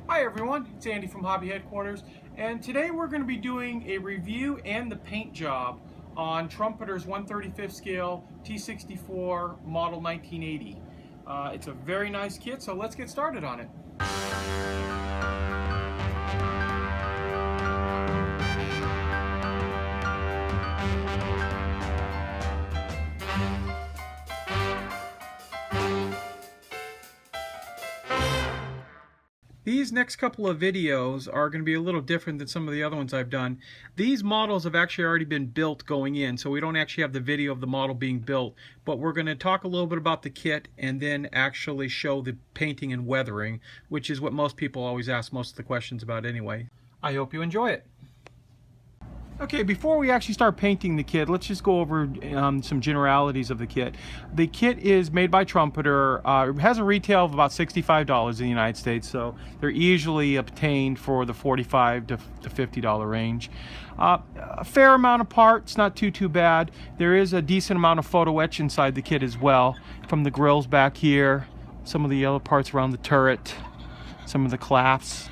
Hi everyone, it's Andy from Hobby Headquarters, and today we're going to be doing a review and the paint job on Trumpeter's 1/35 scale T64 model 1980. It's a very nice kit, so let's get started on it. These next couple of videos are going to be a little different than some of the other ones I've done. These models have actually already been built going in, so we don't actually have the video of the model being built, but we're going to talk a little bit about the kit and then actually show the painting and weathering, which is what most people always ask most of the questions about anyway. I hope you enjoy it. Okay, before we actually start painting the kit, let's just go over some generalities of the kit. The kit is made by Trumpeter. It has a retail of about $65 in the United States, so they're easily obtained for the $45 to $50 range. A fair amount of parts, not too bad. There is a decent amount of photo etch inside the kit as well, from the grills back here, some of the yellow parts around the turret, some of the clasps,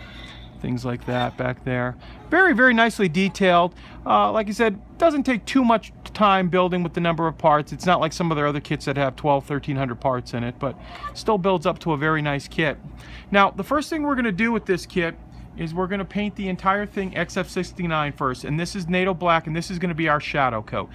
things like that back there. Very nicely detailed. Like I said, doesn't take too much time building with the number of parts. It's not like some of their other kits that have 1,300 parts in it, but still builds up to a very nice kit. Now, the first thing we're going to do with this kit is we're going to paint the entire thing XF69 first, and this is NATO black, and this is going to be our shadow coat.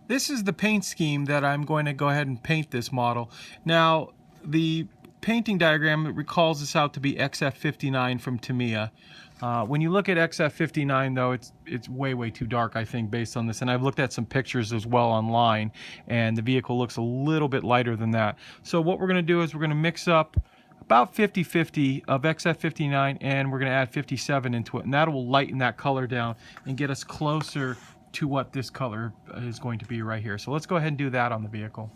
This is the paint scheme that I'm going to go ahead and paint this model. Now, the painting diagram recalls this out to be XF59 from Tamiya. When you look at XF59, though, it's way too dark, I think, based on this. And I've looked at some pictures as well online, and the vehicle looks a little bit lighter than that. So what we're going to do is we're going to mix up about 50-50 of XF59, and we're going to add 57 into it. And that will lighten that color down and get us closer to what this color is going to be right here. So let's go ahead and do that on the vehicle.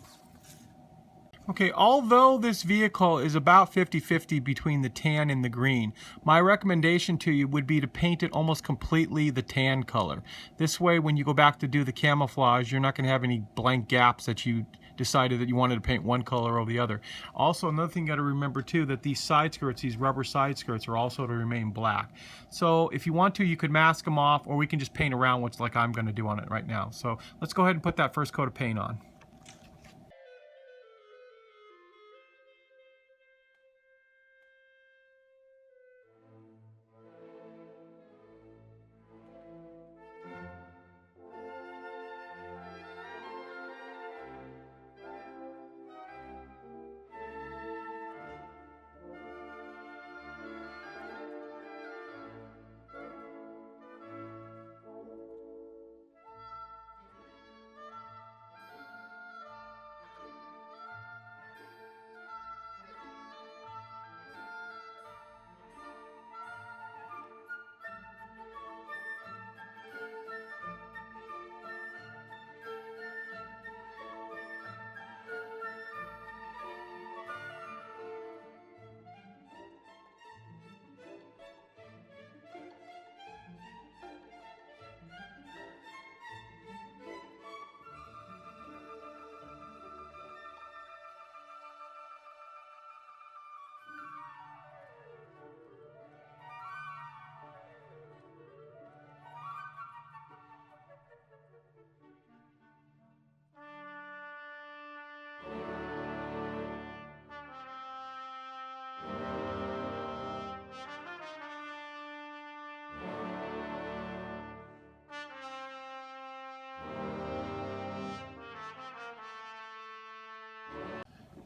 Okay, although this vehicle is about 50-50 between the tan and the green, my recommendation to you would be to paint it almost completely the tan color. This way, when you go back to do the camouflage, you're not going to have any blank gaps that you decided that you wanted to paint one color or the other. Also, another thing you got to remember too, that these side skirts, these rubber side skirts, are also to remain black. So if you want to, you could mask them off, or we can just paint around, which like I'm going to do on it right now. So let's go ahead and put that first coat of paint on.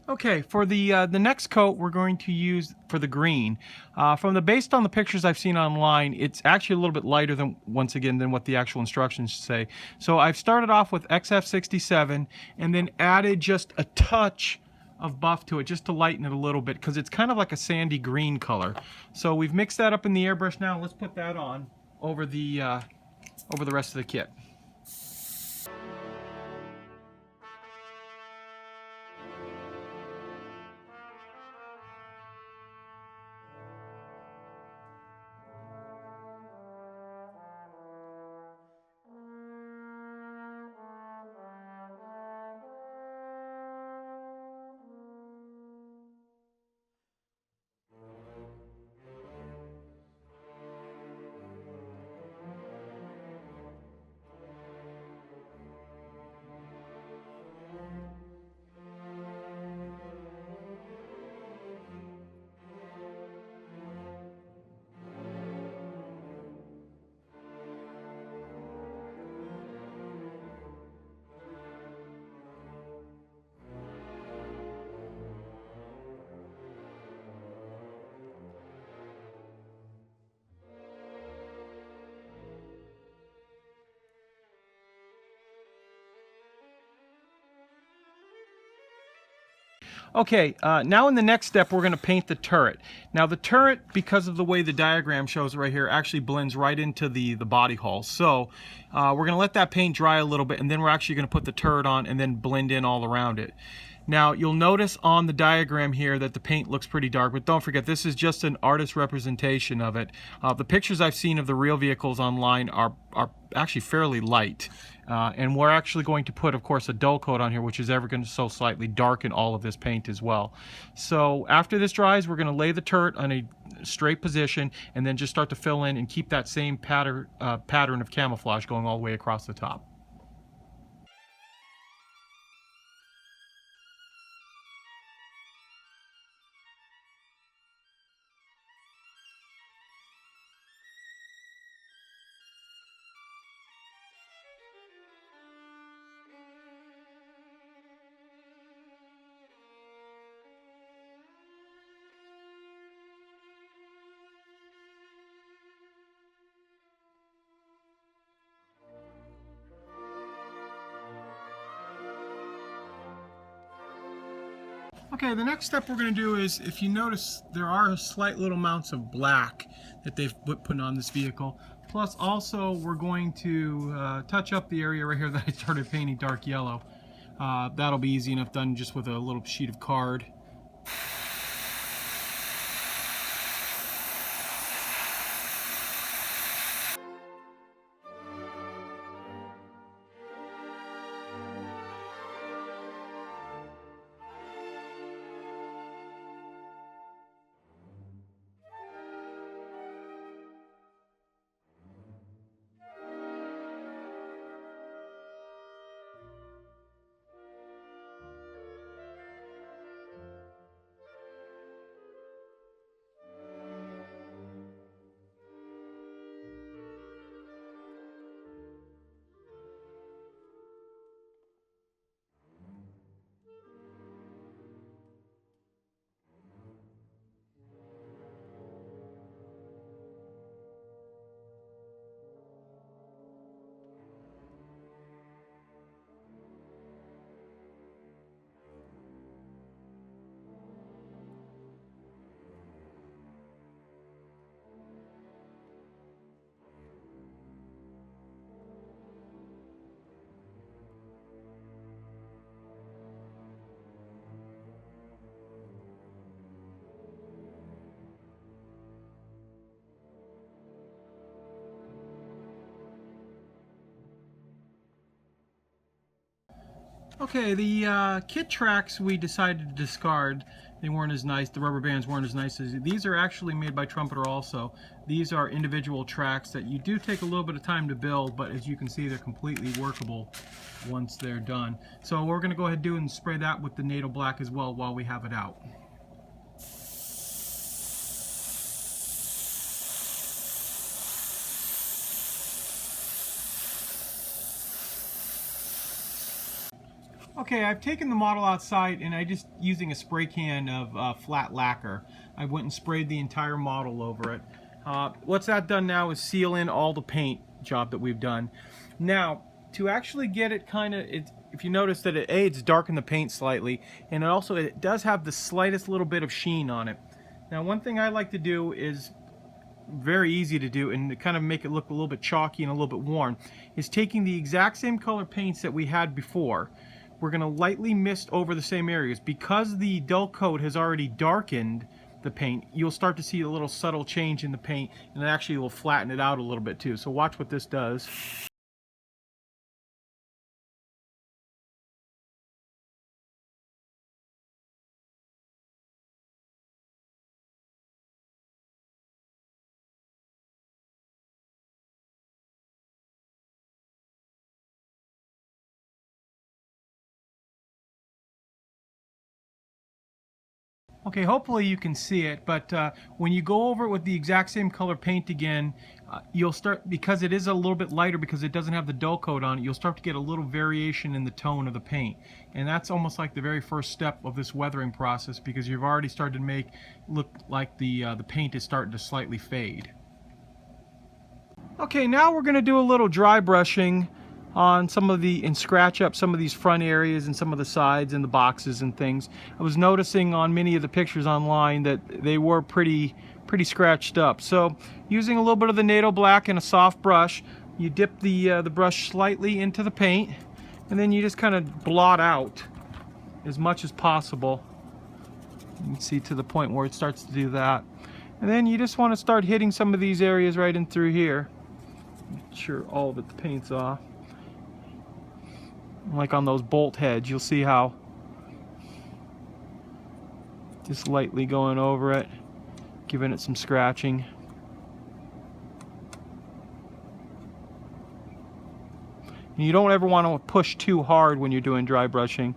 Okay, for the next coat we're going to use for the green. Based on the pictures I've seen online, it's actually a little bit lighter than, once again, than what the actual instructions say. So I've started off with XF67 and then added just a touch of buff to it just to lighten it a little bit because it's kind of like a sandy green color. So we've mixed that up in the airbrush now. Let's put that on over the rest of the kit. Okay, now in the next step, we're going to paint the turret. Now the turret, because of the way the diagram shows right here, actually blends right into the body hull. So we're going to let that paint dry a little bit, and then we're actually going to put the turret on and then blend in all around it. Now you'll notice on the diagram here that the paint looks pretty dark, but don't forget this is just an artist representation of it. The pictures I've seen of the real vehicles online are actually fairly light. And we're actually going to put, of course, a dull coat on here, which is ever going to so slightly darken all of this paint as well. So after this dries, we're going to lay the turret on a straight position and then just start to fill in and keep that same pattern of camouflage going all the way across the top. Okay, the next step we're going to do is, if you notice, there are slight little amounts of black that they've put on this vehicle. Plus, also, we're going to touch up the area right here that I started painting dark yellow. That'll be easy enough done just with a little sheet of card. Okay, the kit tracks we decided to discard. They weren't as nice. The rubber bands weren't as nice as these. Are actually made by Trumpeter also. These are individual tracks that you do take a little bit of time to build, but as you can see, they're completely workable once they're done. So we're going to go ahead and do and spray that with the NATO black as well while we have it out. Okay, I've taken the model outside and I just, using a spray can of flat lacquer, I went and sprayed the entire model over it. What's that done now is seal in all the paint job that we've done. Now, to actually get it kind of, if you notice that it's darkened the paint slightly, and it does have the slightest little bit of sheen on it. Now, one thing I like to do is very easy to do and to kind of make it look a little bit chalky and a little bit worn, is taking the exact same color paints that we had before. We're going to lightly mist over the same areas. Because the dull coat has already darkened the paint, you'll start to see a little subtle change in the paint, and it actually will flatten it out a little bit too. So watch what this does. Okay, hopefully you can see it, but when you go over it with the exact same color paint again, you'll start, because it is a little bit lighter because it doesn't have the dull coat on it, you'll start to get a little variation in the tone of the paint. And that's almost like the very first step of this weathering process, because you've already started to make look like the paint is starting to slightly fade. Okay, now we're going to do a little dry brushing on some of and scratch up some of these front areas and some of the sides and the boxes and things. I was noticing on many of the pictures online that they were pretty scratched up. So using a little bit of the NATO black and a soft brush, you dip the brush slightly into the paint, and then you just kind of blot out as much as possible. You can see to the point where it starts to do that. And then you just want to start hitting some of these areas right in through here. Make sure all of the paint's off. Like on those bolt heads, you'll see how just lightly going over it, giving it some scratching. And you don't ever want to push too hard when you're doing dry brushing,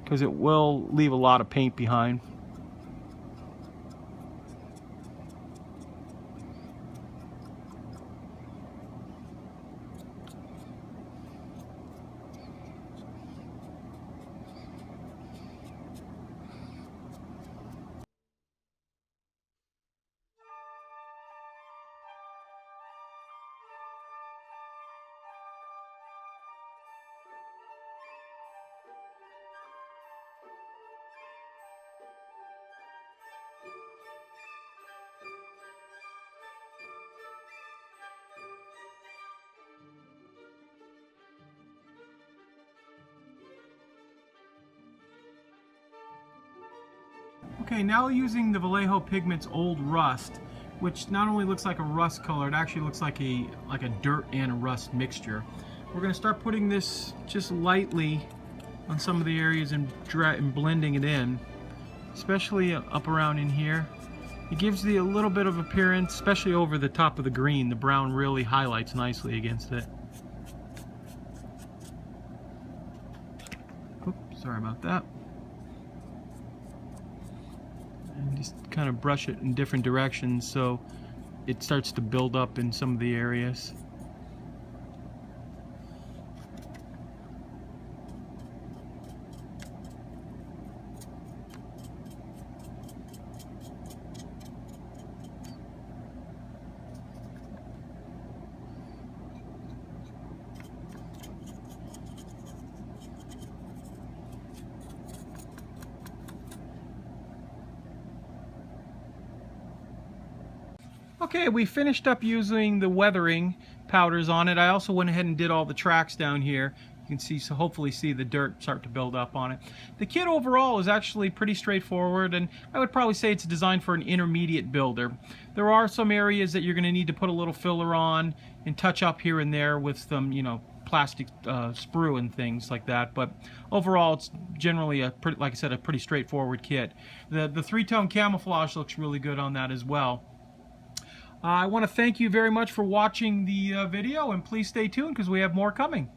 because it will leave a lot of paint behind. Okay, now using the Vallejo Pigments Old Rust, which not only looks like a rust color, it actually looks like a dirt and a rust mixture. We're going to start putting this just lightly on some of the areas and blending it in, especially up around in here. It gives a little bit of appearance, especially over the top of the green. The brown really highlights nicely against it. Oops, sorry about that. And just kind of brush it in different directions so it starts to build up in some of the areas. Okay, we finished up using the weathering powders on it. I also went ahead and did all the tracks down here. You can see, so hopefully see the dirt start to build up on it. The kit overall is actually pretty straightforward, and I would probably say it's designed for an intermediate builder. There are some areas that you're going to need to put a little filler on and touch up here and there with some, plastic sprue and things like that, but overall it's generally like I said, a pretty straightforward kit. The three-tone camouflage looks really good on that as well. I want to thank you very much for watching the video, and please stay tuned because we have more coming.